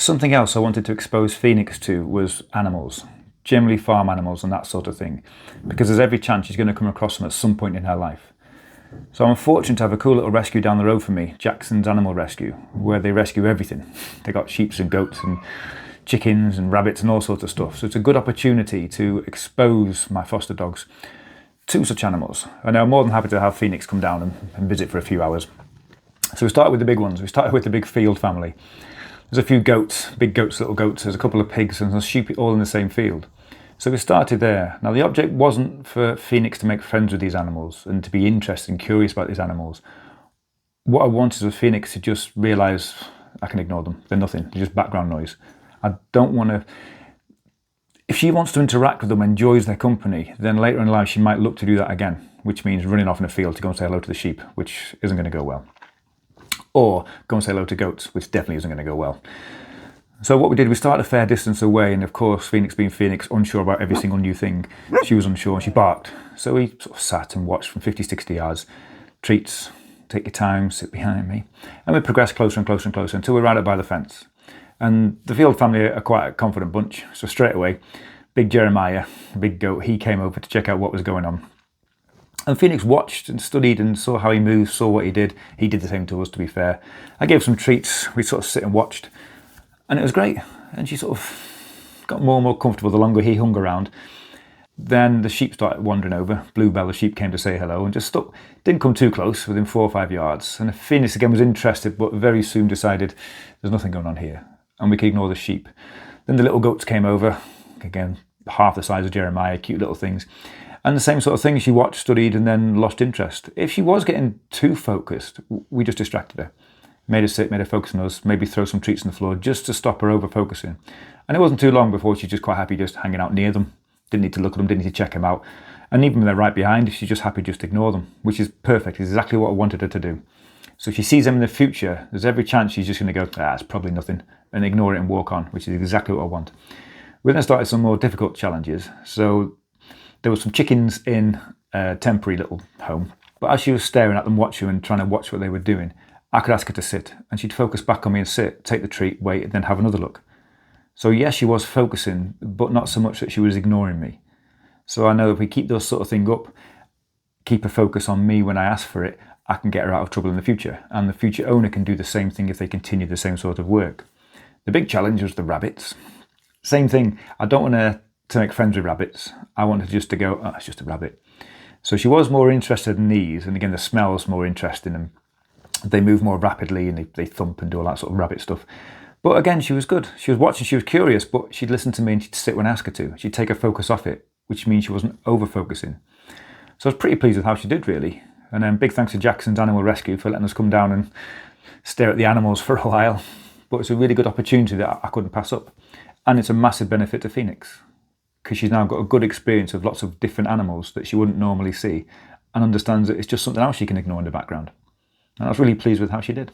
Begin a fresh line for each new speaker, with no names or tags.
Something else I wanted to expose Phoenix to was animals, generally farm animals and that sort of thing, because there's every chance she's going to come across them at some point in her life. So I'm fortunate to have a cool little rescue down the road from me, Jackson's Animal Rescue, where they rescue everything. They got sheep and goats and chickens and rabbits and all sorts of stuff. So it's a good opportunity to expose my foster dogs to such animals. And I'm more than happy to have Phoenix come down and visit for a few hours. So we started with the big ones. We started with the big field family. There's a few goats, big goats, little goats. There's a couple of pigs and some sheep all in the same field. So we started there. Now the object wasn't for Phoenix to make friends with these animals and to be interested and curious about these animals. What I wanted was Phoenix to just realise I can ignore them. They're nothing, they're just background noise. I don't want to... If she wants to interact with them, enjoys their company, then later in life she might look to do that again, which means running off in a field to go and say hello to the sheep, which isn't going to go well. Or go and say hello to goats, which definitely isn't going to go well. So what we did, we started a fair distance away, and of course, Phoenix being Phoenix, unsure about every single new thing, she was unsure and she barked. So we sort of sat and watched from 50, 60 yards. Treats, take your time, sit behind me. And we progressed closer and closer and closer until we were right up by the fence. And the field family are quite a confident bunch, so straight away, big Jeremiah, big goat, he came over to check out what was going on. And Phoenix watched and studied and saw how he moved, saw what he did. He did the same to us, to be fair. I gave some treats, we sort of sit and watched, and it was great. And she sort of got more and more comfortable the longer he hung around. Then the sheep started wandering over. Bluebell, the sheep, came to say hello and just stopped. Didn't come too close, within 4 or 5 yards. And Phoenix again was interested, but very soon decided there's nothing going on here, and we could ignore the sheep. Then the little goats came over, again, half the size of Jeremiah, cute little things. And the same sort of thing, she watched, studied, and then lost interest. If she was getting too focused, we just distracted her. Made her sit, made her focus on us, maybe throw some treats on the floor just to stop her over-focusing. And it wasn't too long before she's just quite happy just hanging out near them. Didn't need to look at them, didn't need to check them out. And even when they're right behind, she's just happy just to ignore them, which is perfect. It's exactly what I wanted her to do. So if she sees them in the future, there's every chance she's just going to go, it's probably nothing, and ignore it and walk on, which is exactly what I want. We then started some more difficult challenges. So there were some chickens in a temporary little home. But as she was staring at them, watching and trying to watch what they were doing, I could ask her to sit, and she'd focus back on me and sit, take the treat, wait, and then have another look. So yes, she was focusing, but not so much that she was ignoring me. So I know if we keep those sort of thing up, keep her focus on me when I ask for it, I can get her out of trouble in the future. And the future owner can do the same thing if they continue the same sort of work. The big challenge was the rabbits. Same thing, I don't want her to make friends with rabbits. I want her just to go, it's just a rabbit. So she was more interested in these, and again the smell's more interesting, and they move more rapidly and they thump and do all that sort of rabbit stuff. But again, she was good. She was watching, she was curious, but she'd listen to me and she'd sit when I asked her to. She'd take her focus off it, which means she wasn't over-focusing. So I was pretty pleased with how she did, really. And then big thanks to Jackson's Animal Rescue for letting us come down and stare at the animals for a while. But it's a really good opportunity that I couldn't pass up. And it's a massive benefit to Phoenix, because she's now got a good experience of lots of different animals that she wouldn't normally see, and understands that it's just something else she can ignore in the background. And I was really pleased with how she did.